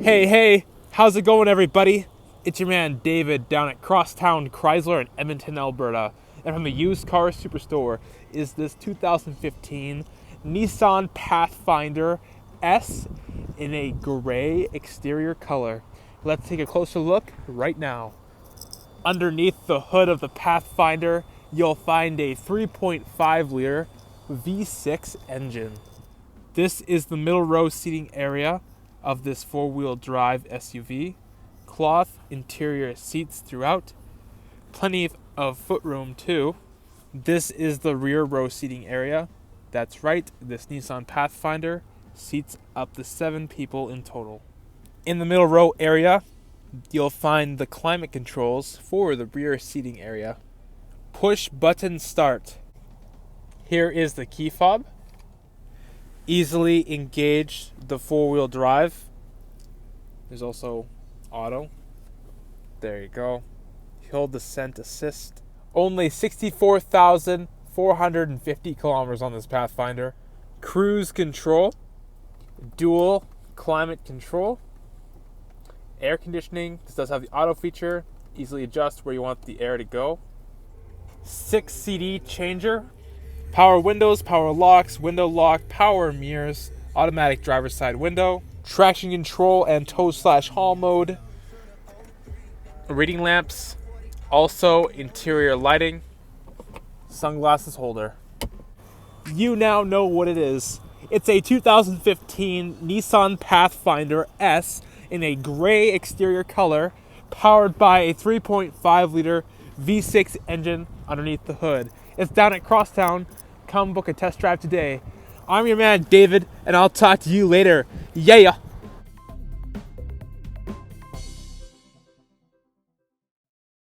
Hey, how's it going, everybody? It's your man David down at Crosstown, Chrysler in Edmonton, Alberta. And from the used car superstore is this 2015 Nissan Pathfinder S in a gray exterior color. Let's take a closer look right now. Underneath the hood of the Pathfinder, you'll find a 3.5 liter V6 engine. This is the middle row seating area of this four-wheel drive SUV. Cloth interior seats throughout. Plenty of footroom too. This is the rear row seating area. That's right, this Nissan Pathfinder seats up to 7 people in total. In the middle row area, you'll find the climate controls for the rear seating area. Push button start. Here is the key fob. Easily engage the four-wheel drive. There's also auto. There you go. Hill descent assist. Only 64,450 kilometers on this Pathfinder. Cruise control. Dual climate control. Air conditioning. This does have the auto feature. Easily adjust where you want the air to go. 6 CD changer. Power windows, power locks, window lock, power mirrors, automatic driver's side window, traction control and tow/haul mode, reading lamps, also interior lighting, sunglasses holder. You now know what it is. It's a 2015 Nissan Pathfinder S in a gray exterior color, powered by a 3.5 liter V6 engine underneath the hood. It's down at Crosstown. Come book a test drive today. I'm your man David, and I'll talk to you later. Yeah.